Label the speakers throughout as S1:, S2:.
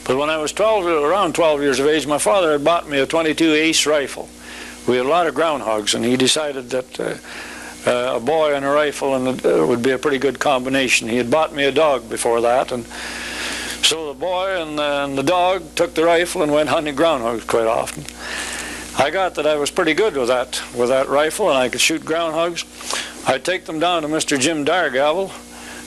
S1: But when I was around 12 years of age, my father had bought me a .22 Ace rifle. We had a lot of groundhogs, and he decided that a boy and a rifle would be a pretty good combination. He had bought me a dog before that, and so the boy and the dog took the rifle and went hunting groundhogs quite often. I got that I was pretty good with that rifle, and I could shoot groundhogs. I'd take them down to Mr. Jim Dargavel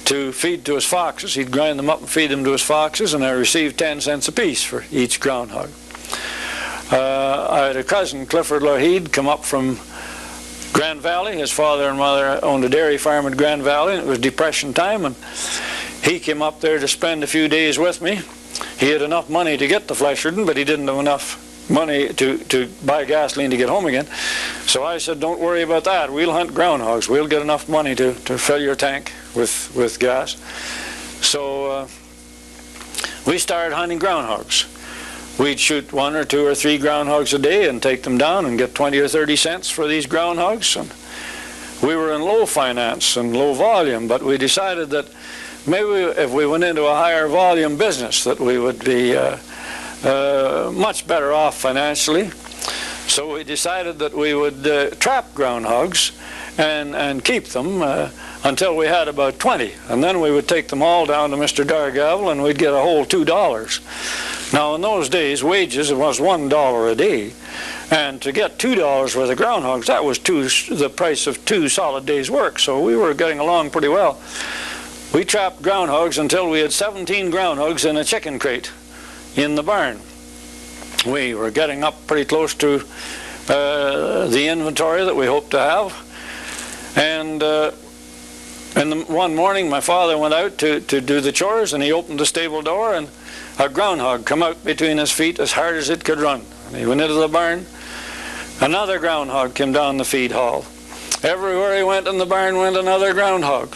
S1: to feed to his foxes. He'd grind them up and feed them to his foxes, and I received 10 cents apiece for each groundhog. I had a cousin, Clifford Lougheed, come up from Grand Valley. His father and mother owned a dairy farm in Grand Valley, and it was Depression time, and he came up there to spend a few days with me. He had enough money to get to Flesherton, but he didn't have enough money to buy gasoline to get home again. So I said, don't worry about that. We'll hunt groundhogs. We'll get enough money to fill your tank with gas. So we started hunting groundhogs. We'd shoot 1 or 2 or 3 groundhogs a day and take them down and get 20 or 30 cents for these groundhogs. And we were in low finance and low volume, but we decided that maybe if we went into a higher volume business that we would be much better off financially. So we decided that we would trap groundhogs and keep them until we had about 20. And then we would take them all down to Mr. Dargavel and we'd get a whole $2. Now in those days, wages was $1 a day. And to get $2 worth of groundhogs, that was the price of 2 solid days' work. So we were getting along pretty well. We trapped groundhogs until we had 17 groundhogs in a chicken crate in the barn. We were getting up pretty close to the inventory that we hoped to have. And one morning my father went out to do the chores, and he opened the stable door, and a groundhog come out between his feet as hard as it could run. And he went into the barn. Another groundhog came down the feed hall. Everywhere he went in the barn went another groundhog.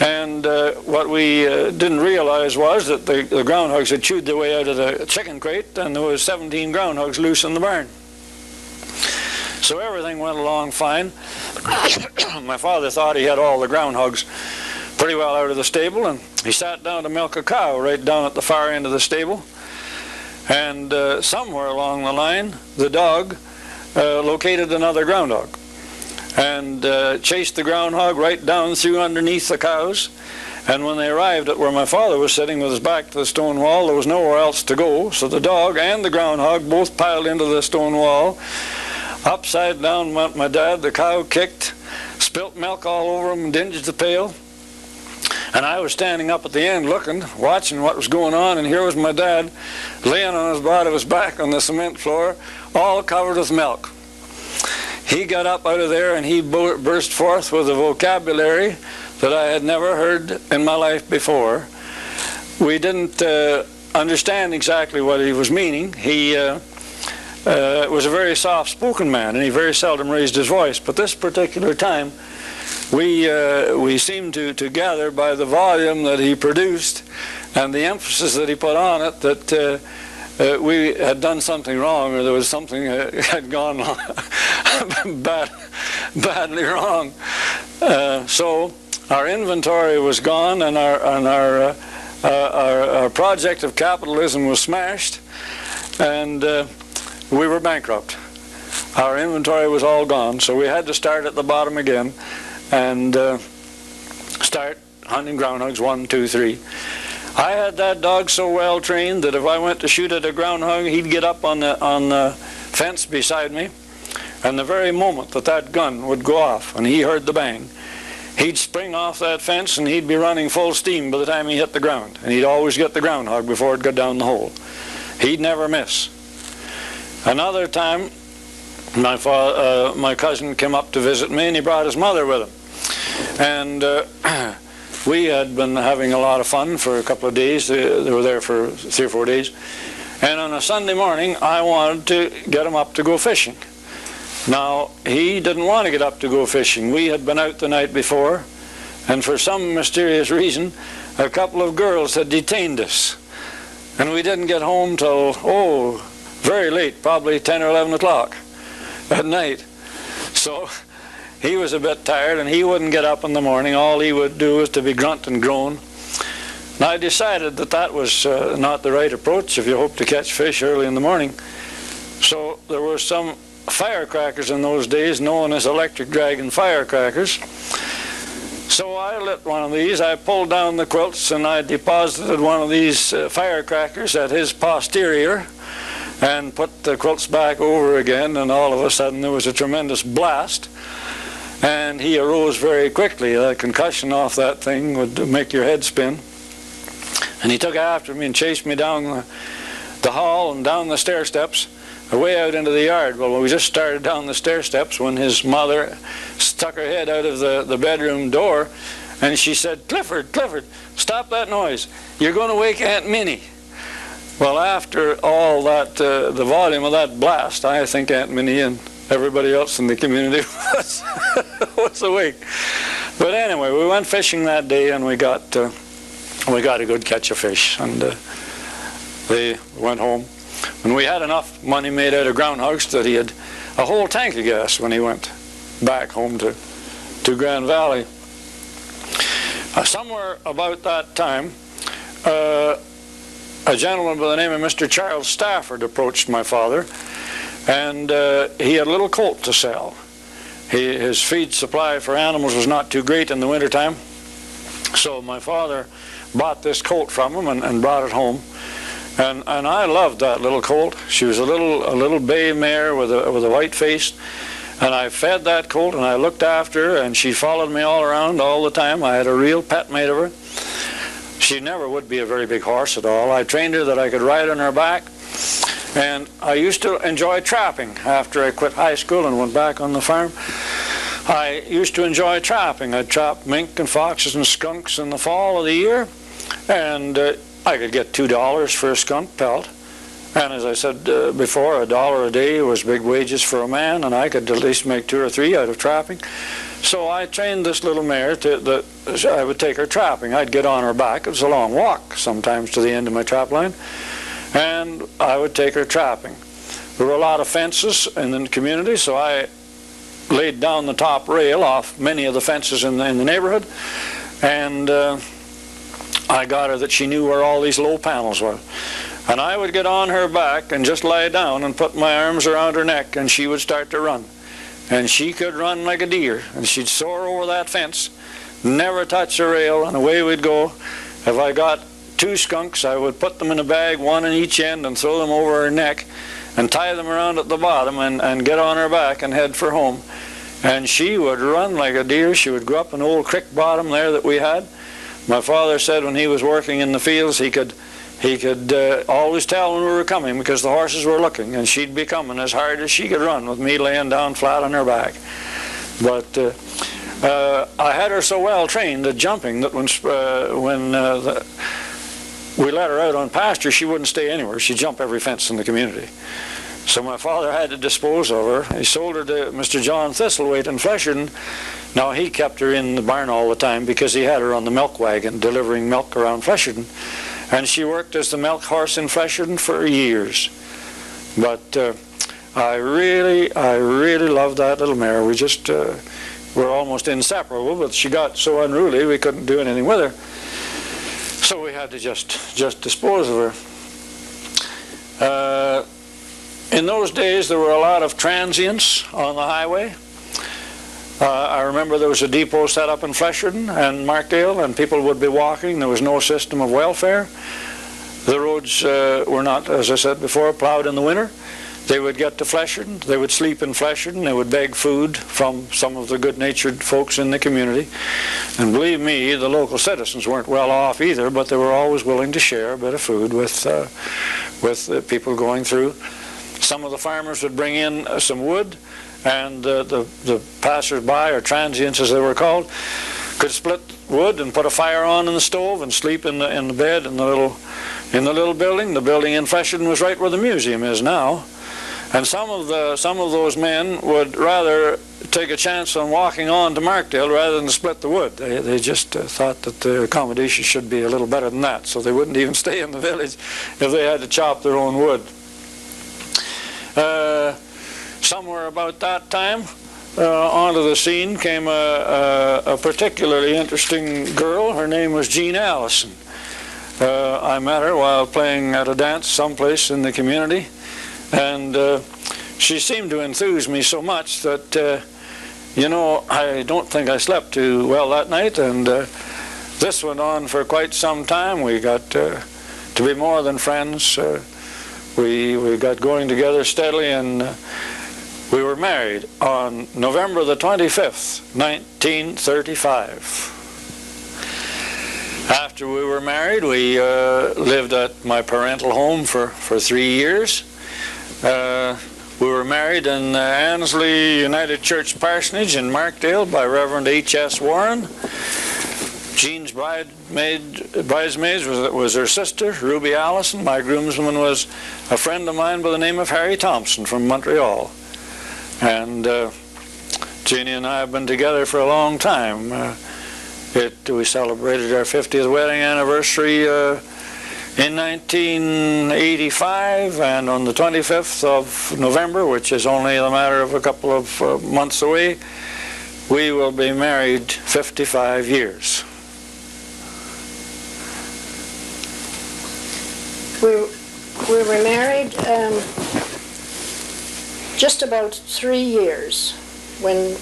S1: And what we didn't realize was that the groundhogs had chewed their way out of the chicken crate, and there was 17 groundhogs loose in the barn. So everything went along fine. My father thought he had all the groundhogs pretty well out of the stable, and he sat down to milk a cow right down at the far end of the stable. And somewhere along the line, the dog located another groundhog and chased the groundhog right down through underneath the cows. And when they arrived at where my father was sitting with his back to the stone wall, there was nowhere else to go. So the dog and the groundhog both piled into the stone wall. Upside down went my dad. The cow kicked, spilt milk all over him, and dinged the pail. And I was standing up at the end looking, watching what was going on, and here was my dad laying on his bottom of his back on the cement floor, all covered with milk. He got up out of there and he burst forth with a vocabulary that I had never heard in my life before. We didn't understand exactly what he was meaning. He was a very soft-spoken man, and he very seldom raised his voice. But this particular time, we seemed to gather by the volume that he produced and the emphasis that he put on it that we had done something wrong, or there was something had gone badly wrong. So our inventory was gone, and our project of capitalism was smashed, and we were bankrupt. Our inventory was all gone, so we had to start at the bottom again and start hunting groundhogs 1, 2, 3. I had that dog so well trained that if I went to shoot at a groundhog, he'd get up on the fence beside me, and the very moment that gun would go off and he heard the bang, he'd spring off that fence and he'd be running full steam by the time he hit the ground, and he'd always get the groundhog before it got down the hole. He'd never miss. Another time, my cousin came up to visit me, and he brought his mother with him. And we had been having a lot of fun for a couple of days. They were there for 3 or 4 days. And on a Sunday morning, I wanted to get him up to go fishing. Now, he didn't want to get up to go fishing. We had been out the night before, and for some mysterious reason, a couple of girls had detained us. And we didn't get home till, very late, probably 10 or 11 o'clock at night. So he was a bit tired, and he wouldn't get up in the morning. All he would do was to be grunt and groan. And I decided that that was not the right approach if you hope to catch fish early in the morning. So there were some firecrackers in those days known as electric dragon firecrackers. So I lit one of these, I pulled down the quilts, and I deposited one of these firecrackers at his posterior and put the quilts back over again, and all of a sudden there was a tremendous blast, and he arose very quickly. A concussion off that thing would make your head spin. And he took after me and chased me down the hall and down the stair steps, away out into the yard. Well, we just started down the stair steps when his mother stuck her head out of the bedroom door, and she said, "Clifford, Clifford, stop that noise. You're going to wake Aunt Minnie." Well, after all that, the volume of that blast, I think Aunt Minnie and everybody else in the community was awake. But anyway, we went fishing that day, and we got a good catch of fish, and they went home. And we had enough money made out of groundhogs that he had a whole tank of gas when he went back home to Grand Valley. Somewhere about that time, a gentleman by the name of Mr. Charles Stafford approached my father, and he had a little colt to sell. His feed supply for animals was not too great in the wintertime, so my father bought this colt from him and brought it home. And I loved that little colt. She was a little bay mare with a white face, and I fed that colt and I looked after her, and she followed me all around all the time. I had a real pet made of her. She never would be a very big horse at all. I trained her that I could ride on her back, and I used to enjoy trapping. After I quit high school and went back on the farm, I used to enjoy trapping. I'd trap mink and foxes and skunks in the fall of the year, and I could get $2 for a skunk pelt. And as I said before, $1 a day was big wages for a man, and I could at least make 2 or 3 out of trapping. So I trained this little mare I would take her trapping. I'd get on her back. It was a long walk sometimes to the end of my trap line, and I would take her trapping. There were a lot of fences in the community, so I laid down the top rail off many of the fences in the neighborhood, and I got her that she knew where all these low panels were. And I would get on her back and just lie down and put my arms around her neck, and she would start to run. And she could run like a deer, and she'd soar over that fence, never touch the rail, and away we'd go. If I got 2 skunks, I would put them in a bag, 1 in each end, and throw them over her neck and tie them around at the bottom and get on her back and head for home. And she would run like a deer. She would go up an old creek bottom there that we had. My father said when he was working in the fields, he could always tell when we were coming because the horses were looking, and she'd be coming as hard as she could run with me laying down flat on her back. But I had her so well trained at jumping that when we let her out on pasture, she wouldn't stay anywhere. She'd jump every fence in the community. So my father had to dispose of her. He sold her to Mr. John Thistlewaite in Flesherton. Now, he kept her in the barn all the time because he had her on the milk wagon delivering milk around Flesherton. And she worked as the milk horse in Flesherton for years. But I really loved that little mare. We just were almost inseparable, but she got so unruly we couldn't do anything with her. So we had to just dispose of her. In those days, there were a lot of transients on the highway. I remember there was a depot set up in Flesherton and Markdale, and people would be walking. There was no system of welfare. The roads were not, as I said before, plowed in the winter. They would get to Flesherton. They would sleep in Flesherton. They would beg food from some of the good-natured folks in the community. And believe me, the local citizens weren't well off either, but they were always willing to share a bit of food with the people going through. Some of the farmers would bring in some wood, and the passers-by, or transients as they were called, could split wood and put a fire on in the stove and sleep in the bed in the little building. The building in Flesherton was right where the museum is now. And some of those men would rather take a chance on walking on to Markdale rather than split the wood. They just thought that the accommodation should be a little better than that, so they wouldn't even stay in the village if they had to chop their own wood. Somewhere about that time, onto the scene came a particularly interesting girl. Her name was Jean Allison. I met her while playing at a dance someplace in the community, and she seemed to enthuse me so much that, you know, I don't think I slept too well that night, and this went on for quite some time. We got to be more than friends. We got going together steadily, and we were married on November the 25th, 1935. After we were married, we lived at my parental home for 3 years. We were married in Annesley United Church Parsonage in Markdale by Reverend H.S. Warren. Jean's bridesmaids was her sister, Ruby Allison. My groomsman was a friend of mine by the name of Harry Thompson from Montreal. And Jeannie and I have been together for a long time. We celebrated our 50th wedding anniversary in 1985, and on the 25th of November, which is only a matter of a couple of months away, we will be married 55 years.
S2: We were married just about 3 years when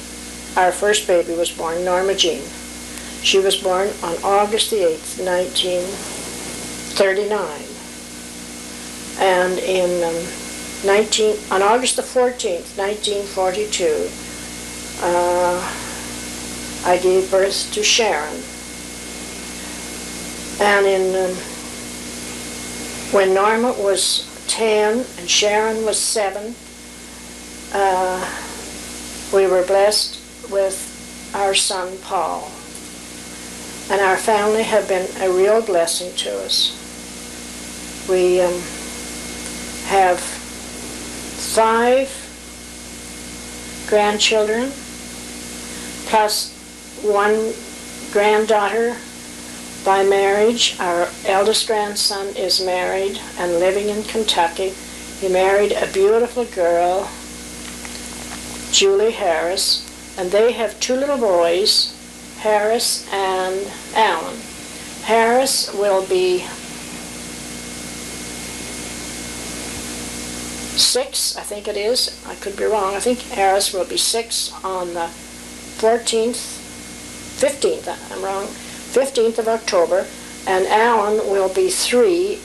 S2: our first baby was born, Norma Jean. She was born on August the 8th, 1939. And on August the 14th, 1942, I gave birth to Sharon. And when Norma was 10 and Sharon was 7, we were blessed with our son Paul. And our family have been a real blessing to us. We have 5 grandchildren, plus 1 granddaughter by marriage. Our eldest grandson is married and living in Kentucky. He married a beautiful girl, Julie Harris, and they have 2 little boys, Harris and Alan. Harris will be 6, I think it is. I could be wrong. I think Harris will be 6 on the 15th, I'm wrong, 15th of October, and Alan will be 3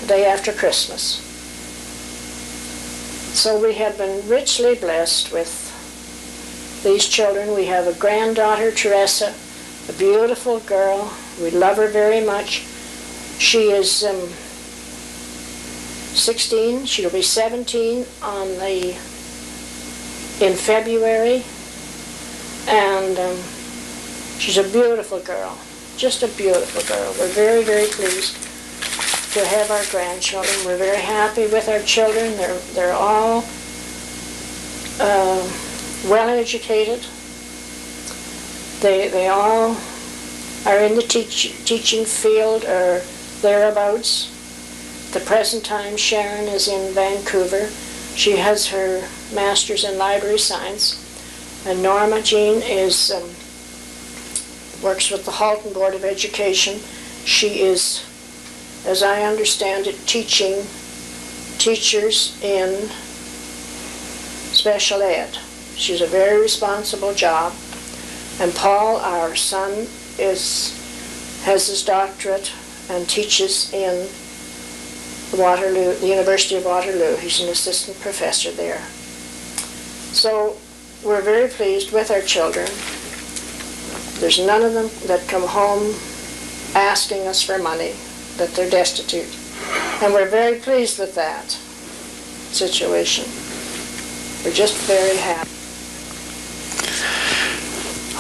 S2: day after Christmas. So we have been richly blessed with these children. We have a granddaughter, Teresa, a beautiful girl. We love her very much. She is 16. She'll be 17 in February, and she's a beautiful girl, just a beautiful girl. We're very, very pleased to have our grandchildren. We're very happy with our children. They're all well educated. They all are in the teaching field or thereabouts. At the present time, Sharon is in Vancouver. She has her master's in library science, and Norma Jean works with the Halton Board of Education. She is, as I understand it, teaching teachers in special ed. She's a very responsible job. And Paul, our son, has his doctorate and teaches in Waterloo, the University of Waterloo. He's an assistant professor there. So we're very pleased with our children. There's none of them that come home asking us for money, that they're destitute. And we're very pleased with that situation. We're just very happy.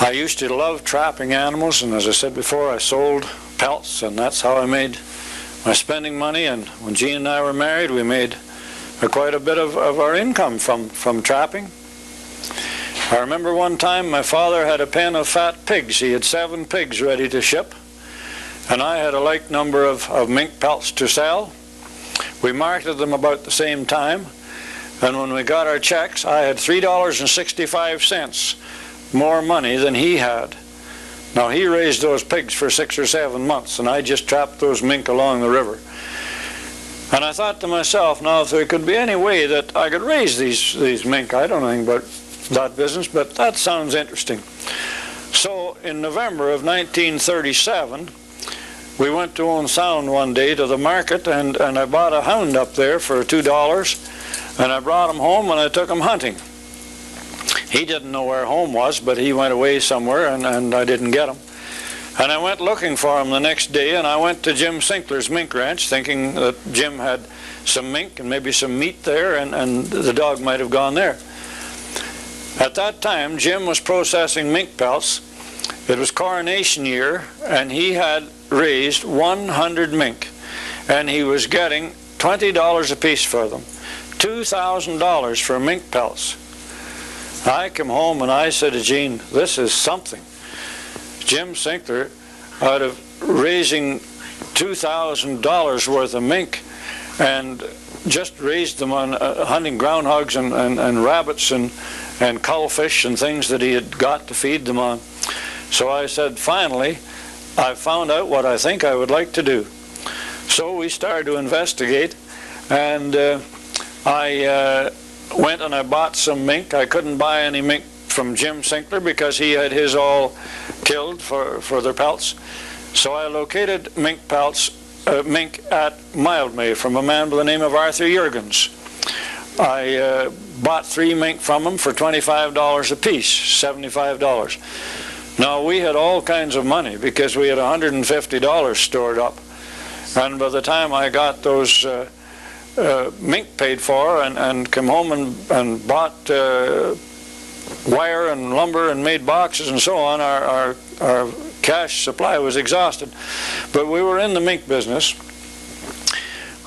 S1: I used to love trapping animals, and as I said before, I sold pelts, and that's how I made my spending money. And when Jean and I were married, we made quite a bit of our income from trapping. I remember one time my father had a pen of fat pigs. He had 7 pigs ready to ship, and I had a like number of mink pelts to sell. We marketed them about the same time, and when we got our checks, I had $3.65 more money than he had. Now he raised those pigs for 6 or 7 months, and I just trapped those mink along the river. And I thought to myself, now if there could be any way that I could raise these mink, I don't know anything about that business, but that sounds interesting. So in November of 1937, we went to Owen Sound one day to the market, and I bought a hound up there for $2, and I brought him home and I took him hunting. He didn't know where home was, but he went away somewhere, and I didn't get him. And I went looking for him the next day, and I went to Jim Sinkler's mink ranch, thinking that Jim had some mink and maybe some meat there, and the dog might have gone there. At that time, Jim was processing mink pelts. It was coronation year, and he had raised 100 mink, and he was getting $20 a piece for them. $2,000 for mink pelts. I came home and I said to Jean, this is something. Jim Sinkler, out of raising $2,000 worth of mink, and just raised them on hunting groundhogs and rabbits and cullfish and things that he had got to feed them on. So I said, finally, I found out what I think I would like to do. So we started to investigate, and I went and I bought some mink. I couldn't buy any mink from Jim Sinkler because he had his all killed for their pelts. So I located mink at Mildmay from a man by the name of Arthur Jurgens. I bought 3 mink from him for $25 a piece, $75. Now we had all kinds of money because we had $150 stored up, and by the time I got those mink paid for and came home and bought wire and lumber and made boxes and so on, our cash supply was exhausted. But we were in the mink business.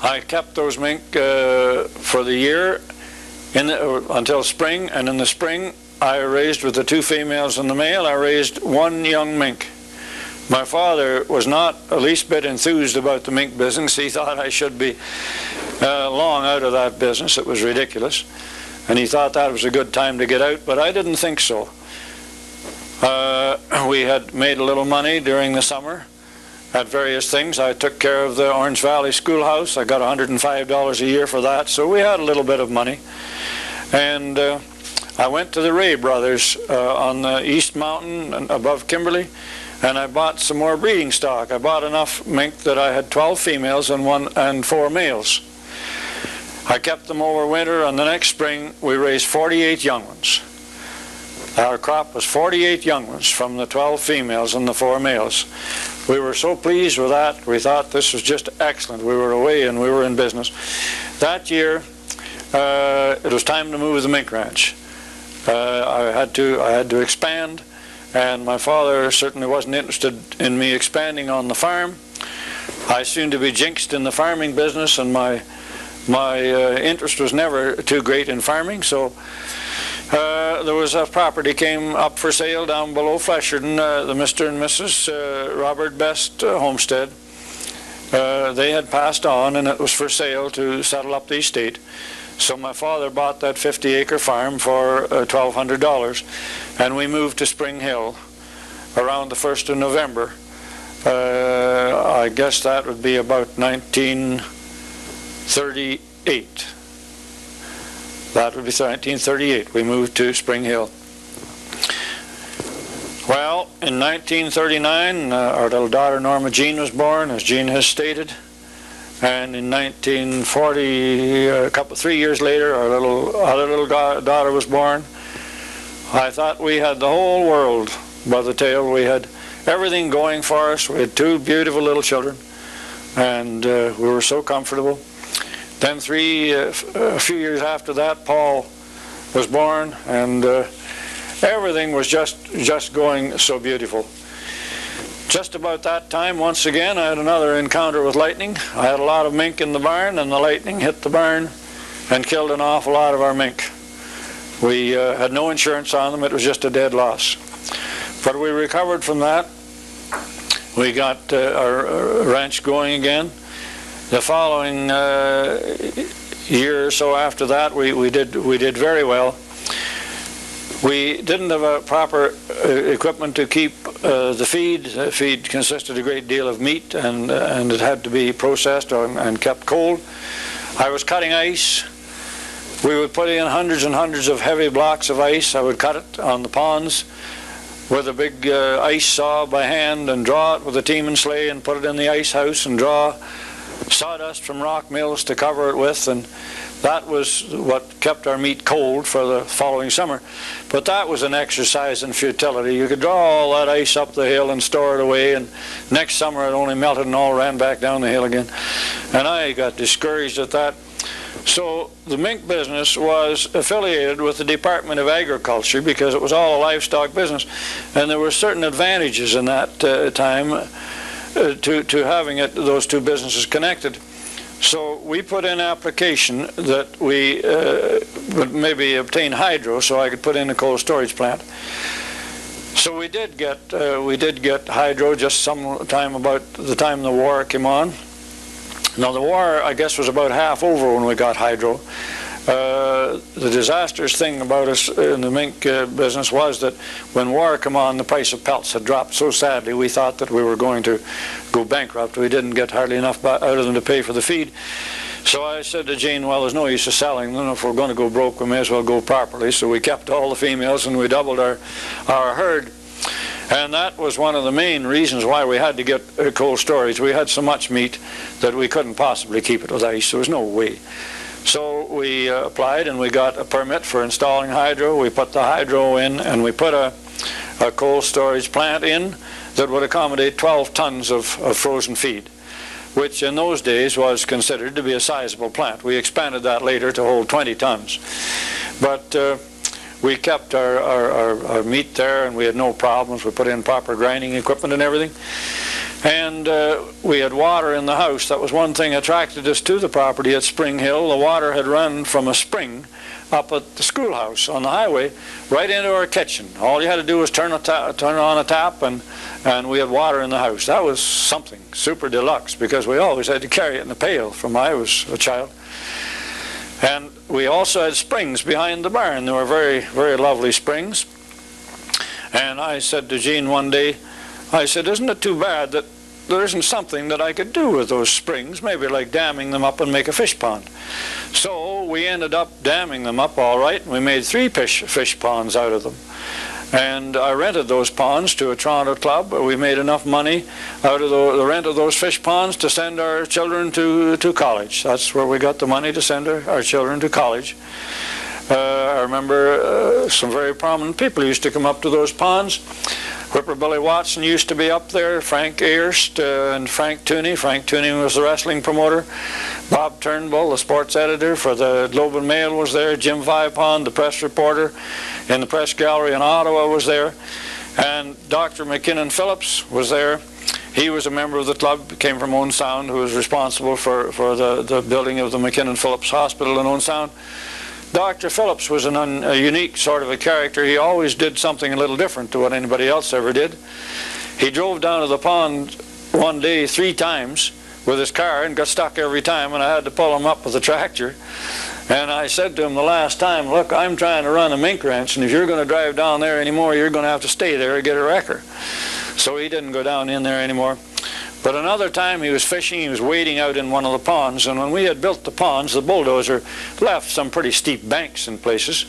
S1: I kept those mink for the year until spring, and in the spring I raised, with the 2 females and the male, I raised 1 young mink. My father was not the least bit enthused about the mink business. He thought I should be long out of that business. It was ridiculous. And he thought that was a good time to get out, but I didn't think so. We had made a little money during the summer at various things. I took care of the Orange Valley Schoolhouse. I got $105 a year for that, so we had a little bit of money. And I went to the Ray Brothers on the East Mountain and above Kimberley, and I bought some more breeding stock. I bought enough mink that I had 12 females and 4 males. I kept them over winter, and the next spring we raised 48 young ones. Our crop was 48 young ones from the 12 females and the 4 males. We were so pleased with that. We thought this was just excellent. We were away and we were in business. That year, it was time to move the mink ranch. I had to expand, and my father certainly wasn't interested in me expanding on the farm. I seemed to be jinxed in the farming business, and my interest was never too great in farming, so there was a property came up for sale down below Flesherton, the Mr. and Mrs. Robert Best homestead. They had passed on, and it was for sale to settle up the estate. So my father bought that 50-acre farm for $1,200, and we moved to Spring Hill around the 1st of November. I guess that would be about 1938. That would be 1938. We moved to Spring Hill. Well, in 1939, our little daughter Norma Jean was born, as Jean has stated. And in 1940, 3 years later, our other little daughter was born. I thought we had the whole world by the tail. We had everything going for us. We had 2 beautiful little children, and we were so comfortable. Then a few years after that, Paul was born, and everything was just going so beautiful. Just about that time, once again, I had another encounter with lightning. I had a lot of mink in the barn, and the lightning hit the barn and killed an awful lot of our mink. We had no insurance on them. It was just a dead loss. But we recovered from that. We got our ranch going again. The following year or so after that, we did very well. We didn't have a proper equipment to keep the feed. The feed consisted a great deal of meat, and it had to be processed and kept cold. I was cutting ice. We would put in hundreds and hundreds of heavy blocks of ice. I would cut it on the ponds with a big ice saw by hand and draw it with a team and sleigh and put it in the ice house and draw sawdust from rock mills to cover it with, and that was what kept our meat cold for the following summer. But that was an exercise in futility. You could draw all that ice up the hill and store it away, and next summer it only melted and all ran back down the hill again. And I got discouraged at that. So the mink business was affiliated with the Department of Agriculture because it was all a livestock business, and there were certain advantages in that time to having those two businesses connected. So we put in application that we would maybe obtain hydro so I could put in a cold storage plant. So we did get hydro just sometime about the time the war came on. Now the war, I guess, was about half over when we got hydro. The disastrous thing about us in the mink business was that when war came on, the price of pelts had dropped so sadly we thought that we were going to go bankrupt. We didn't get hardly enough out of them to pay for the feed. So I said to Jean, well, there's no use of selling them. If we're going to go broke, we may as well go properly. So we kept all the females and we doubled our herd. And that was one of the main reasons why we had to get cold storage. We had so much meat that we couldn't possibly keep it with ice. There was no way. So we applied and we got a permit for installing hydro. We put the hydro in and we put a cold storage plant in that would accommodate 12 tons of frozen feed, which in those days was considered to be a sizable plant. We expanded that later to hold 20 tons. But we kept our meat there and we had no problems. We put in proper grinding equipment and everything. And we had water in the house. That was one thing attracted us to the property at Spring Hill. The water had run from a spring up at the schoolhouse on the highway right into our kitchen. All you had to do was turn on a tap and we had water in the house. That was something super deluxe because we always had to carry it in a pail from when I was a child. And we also had springs behind the barn. They were very, very lovely springs. And I said to Jean one day, I said, isn't it too bad that there isn't something that I could do with those springs, maybe like damming them up and make a fish pond. So we ended up damming them up all right, and we made 3 fish ponds out of them. And I rented those ponds to a Toronto club. We made enough money out of the rent of those fish ponds to send our children to college. That's where we got the money to send our children to college. I remember some very prominent people used to come up to those ponds. Whipper Billy Watson used to be up there, Frank Ayerst and Frank Tooney. Frank Tooney was the wrestling promoter. Bob Turnbull, the sports editor for the Globe and Mail, was there. Jim Vipond, the press reporter in the press gallery in Ottawa, was there. And Dr. McKinnon Phillips was there. He was a member of the club, came from Owen Sound, who was responsible for the building of the McKinnon Phillips Hospital in Owen Sound. Dr. Phillips was a unique sort of a character. He always did something a little different to what anybody else ever did. He drove down to the pond one day 3 times with his car and got stuck every time, and I had to pull him up with a tractor. And I said to him the last time, look, I'm trying to run a mink ranch, and if you're going to drive down there anymore, you're going to have to stay there or get a wrecker. So he didn't go down in there anymore. But another time he was fishing, he was wading out in one of the ponds, and when we had built the ponds, the bulldozer left some pretty steep banks in places,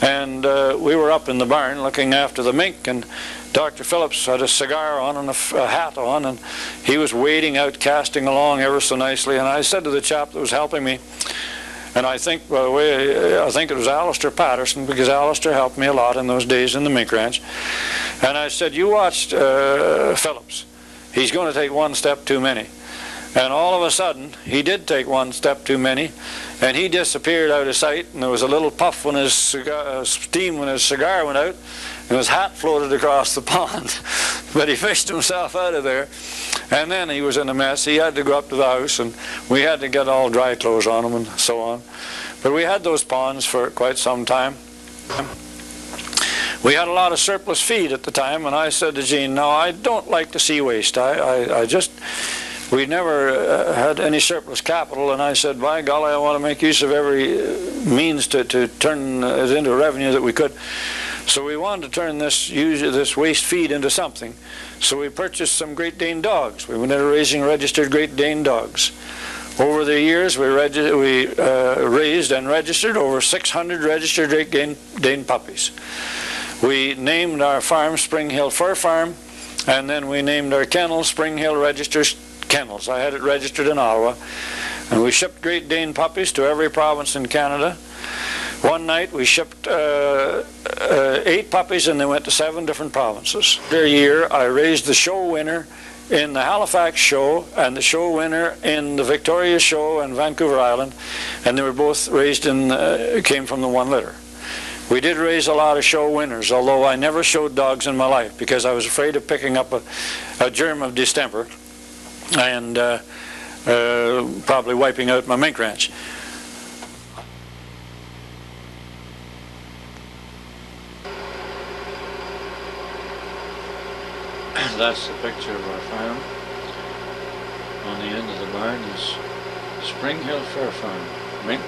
S1: and we were up in the barn looking after the mink, and Dr. Phillips had a cigar on and a hat on, and he was wading out, casting along ever so nicely, and I said to the chap that was helping me, and I think, by the way, I think it was Alistair Patterson, because Alistair helped me a lot in those days in the mink ranch, and I said, you watched Phillips. He's going to take 1 step too many. And all of a sudden, he did take 1 step too many, and he disappeared out of sight, and there was a little puff when his steam when his cigar went out, and his hat floated across the pond. But he fished himself out of there, and then he was in a mess. He had to go up to the house, and we had to get all dry clothes on him and so on. But we had those ponds for quite some time. We had a lot of surplus feed at the time, and I said to Jean, no, I don't like to see waste. We never had any surplus capital, and I said, by golly, I want to make use of every means to turn it into revenue that we could. So we wanted to turn this waste feed into something. So we purchased some Great Dane dogs. We went into raising registered Great Dane dogs. Over the years, we raised and registered over 600 registered Great Dane puppies. We named our farm Spring Hill Fur Farm, and then we named our kennel Spring Hill Registers Kennels. I had it registered in Ottawa, and we shipped Great Dane puppies to every province in Canada. One night we shipped 8 puppies, and they went to 7 different provinces. Every year I raised the show winner in the Halifax show and the show winner in the Victoria show in Vancouver Island, and they were both raised came from the one litter. We did raise a lot of show winners, although I never showed dogs in my life because I was afraid of picking up a germ of distemper and probably wiping out my mink ranch. That's the picture of our farm. On the end of the barn is Spring Hill Fur Farm. Mink,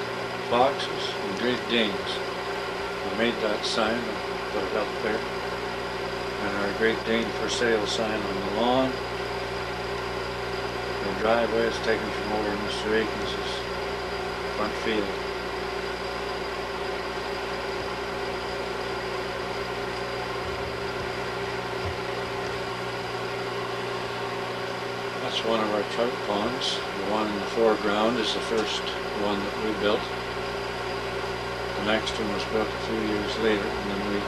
S1: foxes, and Great Danes. I made that sign and put it up there. And our Great Dane for sale sign on the lawn. The driveway is taken from over Mr. Akins' front field. That's one of our trout ponds. The one in the foreground is the first one that we built. The next one was built a few years later, and then we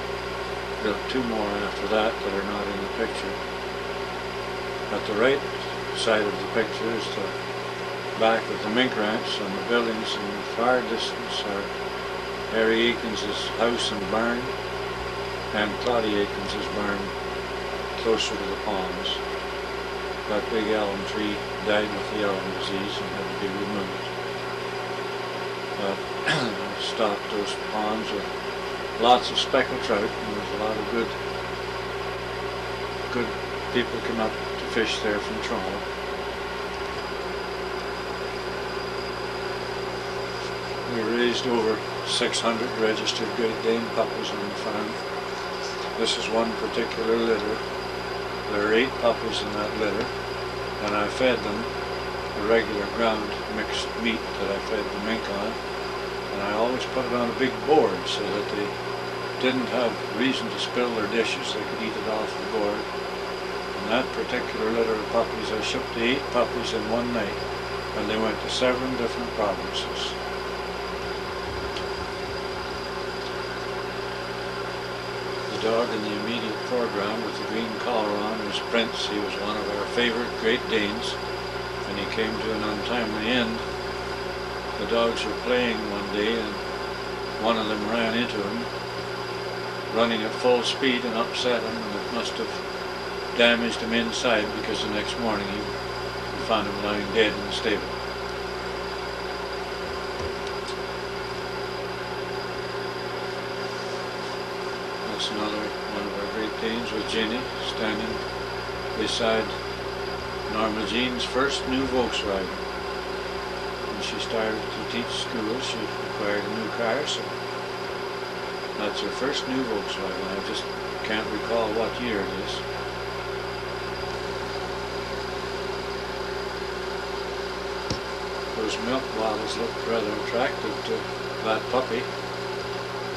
S1: built 2 more after that that are not in the picture. At the right side of the picture is the back of the mink ranch, and the buildings in the far distance are Harry Akins' house and barn, and Claudia Akins' barn closer to the ponds. That big elm tree died with the elm disease and had to be removed. But stocked those ponds with lots of speckled trout, and there was a lot of good people come up to fish there from Toronto. We raised over 600 registered Great Dane puppies on the farm. This is one particular litter. There are 8 puppies in that litter, and I fed them the regular ground mixed meat that I fed the mink on, and I always put it on a big board so that they didn't have reason to spill their dishes. They could eat it off the board. And that particular litter of puppies, I shipped 8 puppies in one night, and they went to 7 different provinces. The dog in the immediate foreground with the green collar on was Prince. He was one of our favorite Great Danes, and he came to an untimely end. The dogs were playing one day, and one of them ran into him, running at full speed, and upset him, and it must have damaged him inside, because the next morning we found him lying dead in the stable. That's another one of our Great Danes with Ginny, standing beside Norma Jean's first new Volkswagen. When she started to teach school, she acquired a new car, so that's her first new Volkswagen. I just can't recall what year it is. Those milk bottles looked rather attractive to that puppy.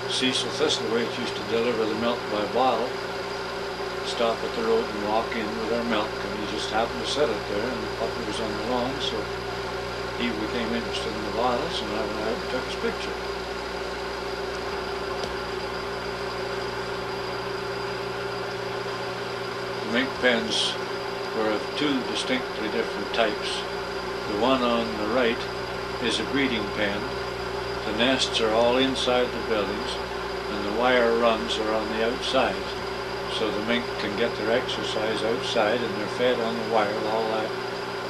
S1: Cecil Thistlewaite used to deliver the milk by bottle, stop at the road and walk in with our milk, and he just happened to set it there, and the puppy was on the lawn, so he became interested in the bottles, and I went out and took his picture. The mink pens were of 2 distinctly different types. The one on the right is a breeding pen. The nests are all inside the buildings, and the wire runs are on the outside. So the mink can get their exercise outside, and they're fed on the wire. All that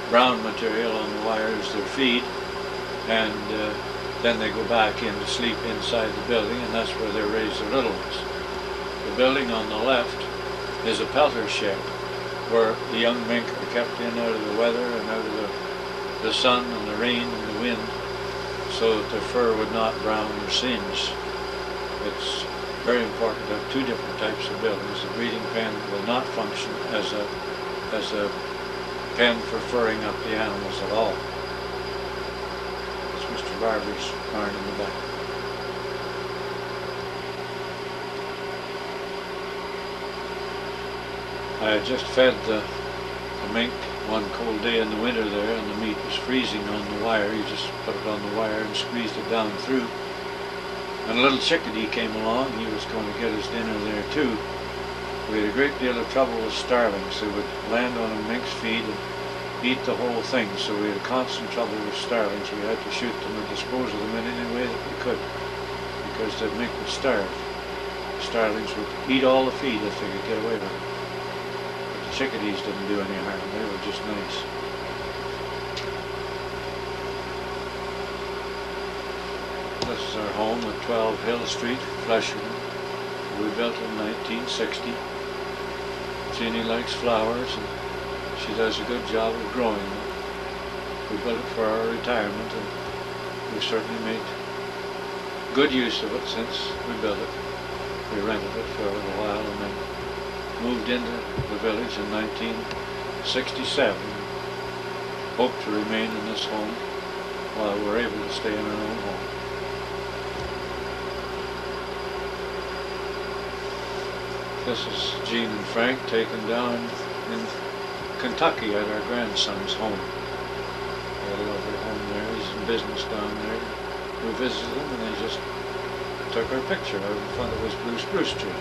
S1: brown material on the wire is their feed, and then they go back in to sleep inside the building, and that's where they raise their little ones. The building on the left is a pelter shed, where the young mink are kept in out of the weather and out of the sun and the rain and the wind, so that their fur would not brown or singe. It's very important to have two different types of buildings. The breeding pen will not function as a pen for furring up the animals at all. It's Mr. Barber's barn in the back. I had just fed the mink one cold day in the winter there, and the meat was freezing on the wire. You just put it on the wire and squeezed it down through. And a little chickadee came along. He was going to get his dinner there too. We had a great deal of trouble with starlings. They would land on a mink's feed and eat the whole thing, so we had constant trouble with starlings. We had to shoot them or dispose of them in any way that we could, because the mink would starve. Starlings would eat all the feed if they could get away with it. Chickadees didn't do any harm, they were just nice. This is our home at 12 Hill Street, Flesherton. We built it in 1960. Jeannie likes flowers and she does a good job of growing them. We built it for our retirement and we've certainly made good use of it since we built it. We rented it for a little while and then moved into the village in 1967. Hope to remain in this home while we're able to stay in our own home. This is Jean and Frank taken down in Kentucky at our grandson's home. They had a lovely home there. He's in business down there. We visited them and they just took our picture out in front of his blue spruce tree.